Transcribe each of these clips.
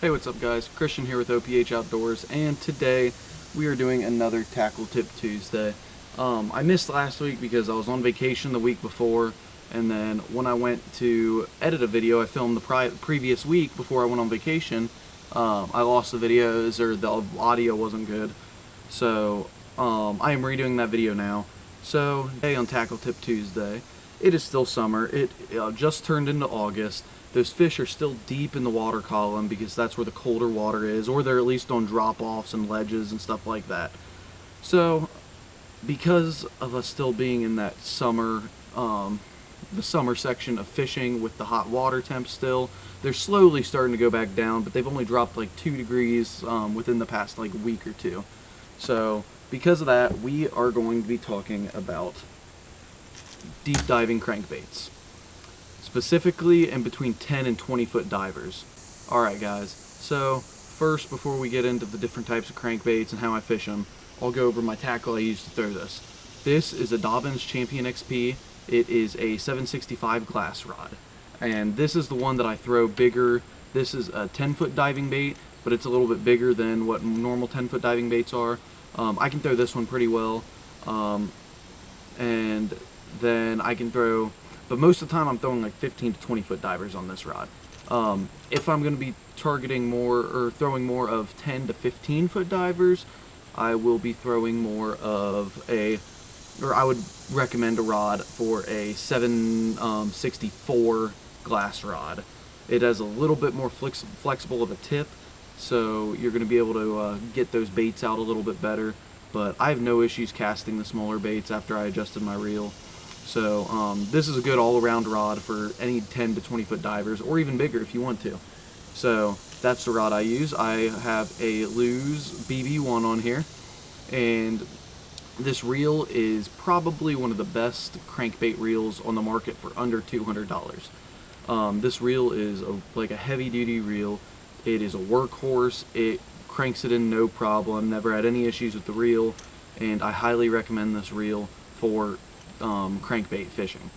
Hey, what's up guys? Christian here with OPH Outdoors, and today we are doing another Tackle Tip Tuesday. I missed last week because I was on vacation the week before, and then when I went to edit a video I filmed the previous week before I went on vacation, I lost the videos, or the audio wasn't good. So I am redoing that video now. So today on Tackle Tip Tuesday, it is still summer. It just turned into August. Those fish are still deep in the water column because that's where the colder water is, or they're at least on drop-offs and ledges and stuff like that. So because of us still being in that summer, the summer section of fishing with the hot water temps still, they're slowly starting to go back down, but they've only dropped like 2 degrees within the past like week or two. So because of that, we are going to be talking about deep diving crankbaits, specifically in between 10 and 20 foot divers. Alright guys, so first, before we get into the different types of crankbaits and how I fish them, I'll go over my tackle I use to throw this. This is a Dobyns Champion XP. It is a 765 glass rod, and this is the one that I throw bigger. This is a 10 foot diving bait, but it's a little bit bigger than what normal 10 foot diving baits are. I can throw this one pretty well, and then I can throw, but most of the time I'm throwing like 15 to 20 foot divers on this rod. If I'm going to be targeting more or throwing more of 10 to 15 foot divers, I will be throwing more of I would recommend a rod for a 764 glass rod. It has a little bit more flexible of a tip, so you're going to be able to get those baits out a little bit better. But I have no issues casting the smaller baits after I adjusted my reel. So this is a good all-around rod for any 10 to 20 foot divers, or even bigger if you want to. So that's the rod I use. I have a Lew's BB1 on here, and this reel is probably one of the best crankbait reels on the market for under $200. This reel is like a heavy-duty reel. It is a workhorse. It cranks it in no problem. Never had any issues with the reel, and I highly recommend this reel for crankbait fishing.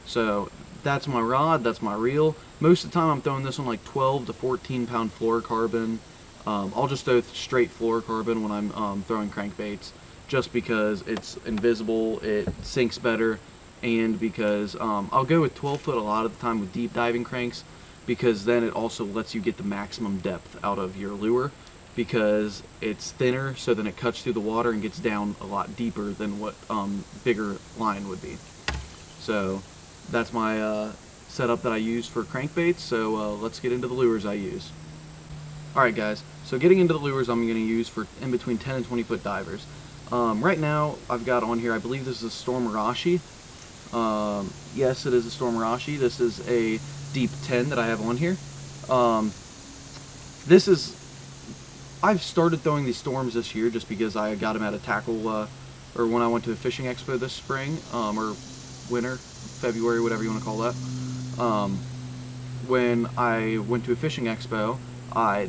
So that's my rod, that's my reel. Most of the time I'm throwing this on like 12 to 14 pound fluorocarbon. I'll just throw straight fluorocarbon when I'm throwing crankbaits, just because it's invisible, it sinks better, and because I'll go with 12 foot a lot of the time with deep diving cranks, because then it also lets you get the maximum depth out of your lure, because it's thinner, so then it cuts through the water and gets down a lot deeper than what bigger line would be. So that's my setup that I use for crankbaits. So let's get into the lures I use. Alright guys, so getting into the lures I'm going to use for in between 10 and 20 foot divers. Right now I've got on here, I believe this is a Storm Arashi. Yes, it is a Storm Arashi. This is a deep 10 that I have on here. I've started throwing these Storms this year just because I got them at a tackle, or when I went to a fishing expo this spring, or winter, February, whatever you want to call that. When I went to a fishing expo,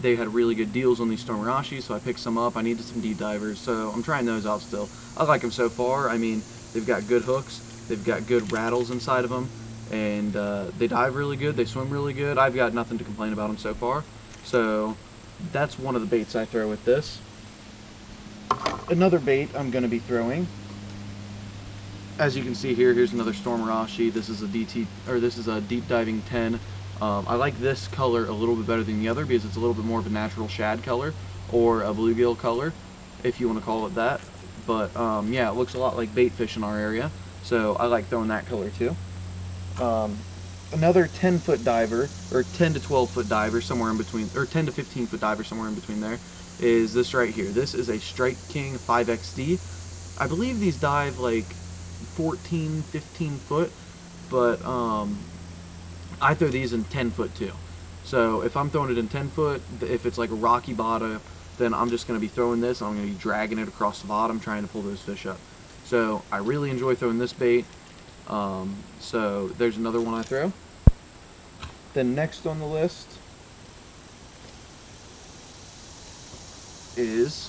they had really good deals on these Storm Arashi, so I picked some up. I needed some deep divers, so I'm trying those out still. I like them so far. I mean, they've got good hooks, they've got good rattles inside of them, and they dive really good, they swim really good. I've got nothing to complain about them so far. So that's one of the baits I throw with this. Another bait I'm going to be throwing, as you can see here, here's another Storm Arashi. This is a deep diving 10. I like this color a little bit better than the other because it's a little bit more of a natural shad color, or a bluegill color, if you want to call it that. But yeah, it looks a lot like bait fish in our area, so I like throwing that color too. Another 10 foot diver, or 10 to 12 foot diver, somewhere in between, or 10 to 15 foot diver, somewhere in between there, is this right here. This is a Strike King 5XD. I believe these dive like 14, 15 foot, but I throw these in 10 foot too. So if I'm throwing it in 10 foot, if it's like a rocky bottom, then I'm just going to be throwing this, and I'm going to be dragging it across the bottom trying to pull those fish up. So I really enjoy throwing this bait. So there's another one I throw. Then next on the list is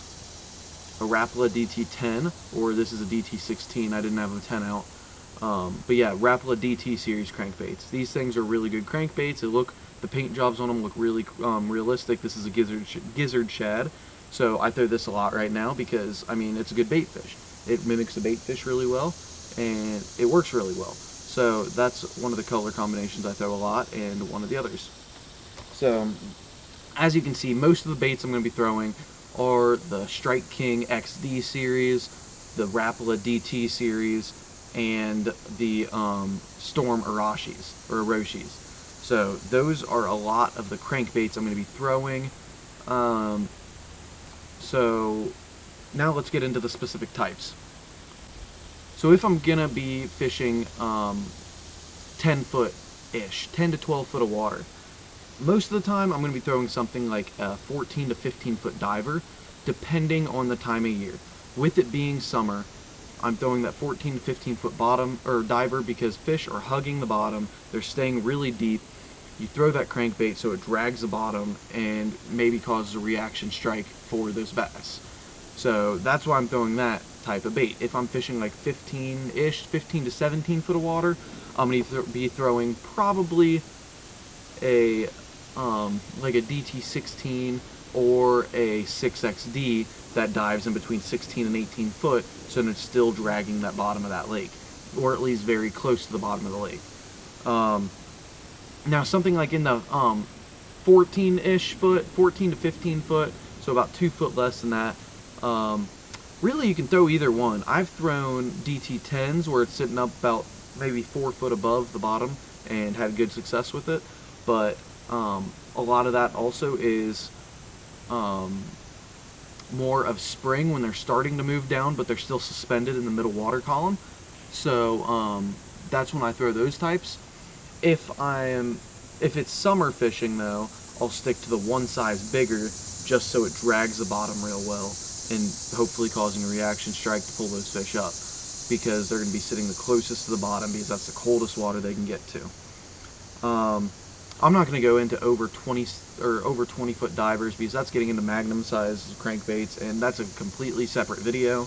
a Rapala DT10, or this is a DT16. I didn't have a 10 out. But yeah, Rapala DT series crankbaits. These things are really good crankbaits. The paint jobs on them look really realistic. This is a gizzard shad, so I throw this a lot right now because, I mean, it's a good bait fish. It mimics a bait fish really well, and it works really well. So that's one of the color combinations I throw a lot, and one of the others. So as you can see, most of the baits I'm going to be throwing are the Strike King XD series, the Rapala DT series, and the Storm Orochis. So those are a lot of the crankbaits I'm going to be throwing. So now let's get into the specific types. So if I'm going to be fishing 10 foot-ish, 10 to 12 foot of water, most of the time I'm going to be throwing something like a 14 to 15 foot diver, depending on the time of year. With it being summer, I'm throwing that 14 to 15 foot bottom or diver because fish are hugging the bottom, they're staying really deep. You throw that crankbait so it drags the bottom and maybe causes a reaction strike for those bass. So that's why I'm throwing that type of bait. If I'm fishing like 15 to 17 foot of water, I'm going to be throwing probably a like a DT16 or a 6XD that dives in between 16 and 18 foot, so that it's still dragging that bottom of that lake, or at least very close to the bottom of the lake. Now something like in the 14-ish foot, 14 to 15 foot, so about 2 foot less than that, really you can throw either one. I've thrown DT10s where it's sitting up about maybe 4 foot above the bottom and had good success with it, but a lot of that also is more of spring when they're starting to move down, but they're still suspended in the middle water column. So that's when I throw those types. If it's summer fishing though, I'll stick to the one size bigger just so it drags the bottom real well and hopefully causing a reaction strike to pull those fish up, because they're going to be sitting the closest to the bottom because that's the coldest water they can get to. I'm not going to go into over 20 foot divers because that's getting into magnum size crankbaits, and that's a completely separate video.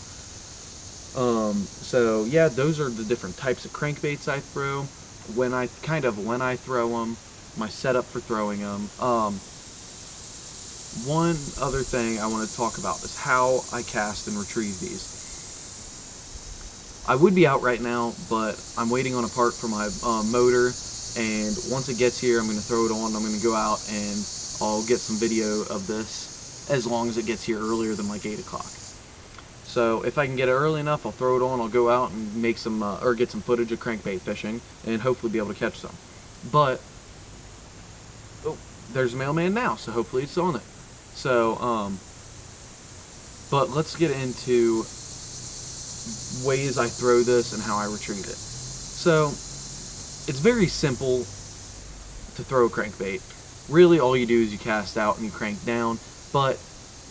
So yeah, those are the different types of crankbaits I throw. When I throw them, my setup for throwing them. One other thing I want to talk about is how I cast and retrieve these. I would be out right now, but I'm waiting on a part for my motor, and once it gets here I'm going to throw it on. I'm going to go out and I'll get some video of this as long as it gets here earlier than like 8 o'clock. So if I can get it early enough, I'll throw it on, I'll go out and make some, or get some footage of crankbait fishing, and hopefully be able to catch some. But, oh, there's a mailman now, so hopefully it's on it. So, but let's get into ways I throw this and how I retrieve it. So, it's very simple to throw a crankbait. Really all you do is you cast out and you crank down, but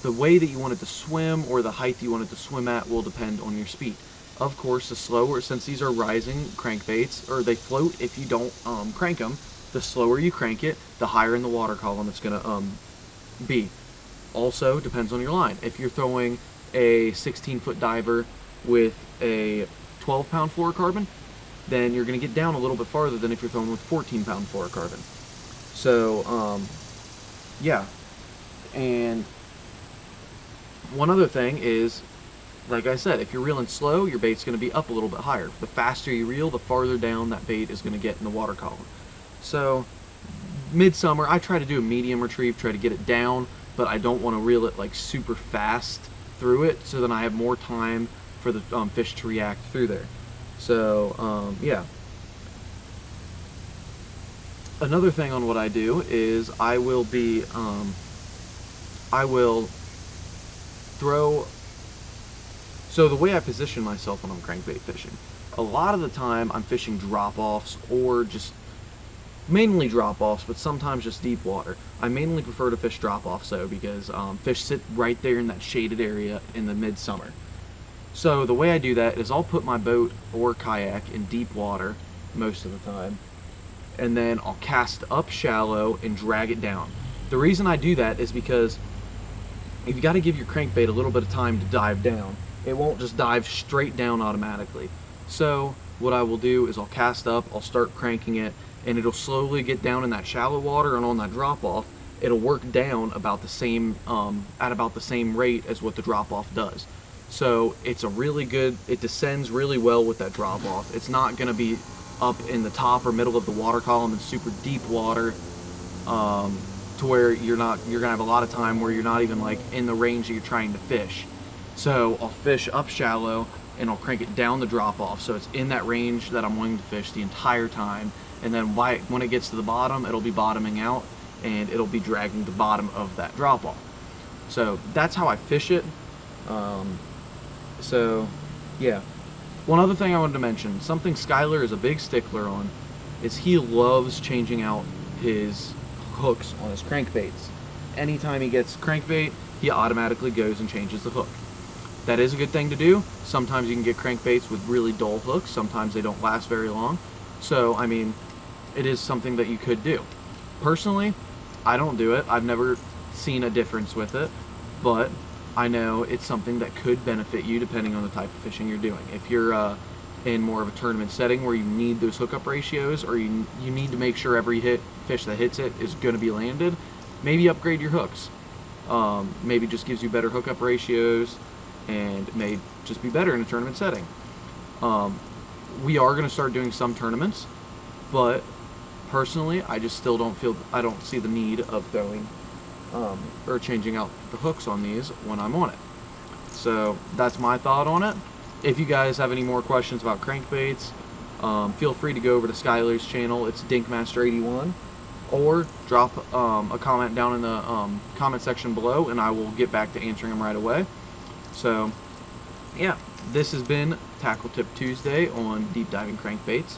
the way that you want it to swim or the height you want it to swim at will depend on your speed. Of course, the slower, since these are rising crankbaits, or they float if you don't crank them, the slower you crank it, the higher in the water column it's going to be. Also, depends on your line. If you're throwing a 16-foot diver with a 12-pound fluorocarbon, then you're going to get down a little bit farther than if you're throwing with 14-pound fluorocarbon. So, yeah. And one other thing is, like I said, if you're reeling slow, your bait's going to be up a little bit higher. The faster you reel, the farther down that bait is going to get in the water column. So, midsummer, I try to do a medium retrieve, try to get it down, but I don't want to reel it like super fast through it, so then I have more time for the fish to react through there. So, yeah. Another thing on what I do is I will throw, so the way I position myself when I'm crankbait fishing, a lot of the time I'm fishing drop-offs, or just mainly drop-offs, but sometimes just deep water. I mainly prefer to fish drop-offs though, because fish sit right there in that shaded area in the midsummer. So the way I do that is I'll put my boat or kayak in deep water most of the time, and then I'll cast up shallow and drag it down. The reason I do that is because you've got to give your crankbait a little bit of time to dive down. It won't just dive straight down automatically. So what I will do is I'll cast up, I'll start cranking it, and it'll slowly get down in that shallow water, and on that drop off it'll work down about the same at about the same rate as what the drop off does. So it's a really good, it descends really well with that drop off. It's not going to be up in the top or middle of the water column in super deep water, to where you're gonna have a lot of time where you're not even like in the range that you're trying to fish. So I'll fish up shallow and I'll crank it down the drop off so it's in that range that I'm wanting to fish the entire time, and then when it gets to the bottom, it'll be bottoming out and it'll be dragging the bottom of that drop off. So that's how I fish it. So yeah, one other thing I wanted to mention, something Skyler is a big stickler on, is he loves changing out his hooks on his crankbaits. Anytime he gets crankbait, he automatically goes and changes the hook. That is a good thing to do. Sometimes you can get crankbaits with really dull hooks, sometimes they don't last very long. So I mean, it is something that you could do. Personally, I don't do it. I've never seen a difference with it, but I know it's something that could benefit you depending on the type of fishing you're doing. If you're in more of a tournament setting where you need those hookup ratios, or you need to make sure every fish that hits it is going to be landed, maybe upgrade your hooks. Maybe just gives you better hookup ratios and may just be better in a tournament setting. We are going to start doing some tournaments, but personally I just still I don't see the need of going or changing out the hooks on these when I'm on it. So that's my thought on it. If you guys have any more questions about crankbaits, feel free to go over to Skyler's channel. It's Dinkmaster81, or drop a comment down in the comment section below and I will get back to answering them right away. So yeah, this has been Tackle Tip Tuesday on deep diving crankbaits.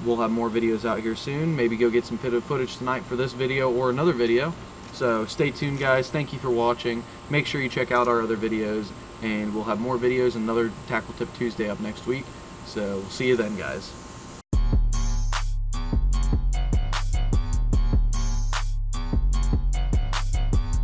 We'll have more videos out here soon. Maybe go get some footage tonight for this video or another video. So stay tuned, guys. Thank you for watching. Make sure you check out our other videos, and we'll have more videos and another Tackle Tip Tuesday up next week. So we'll see you then, guys.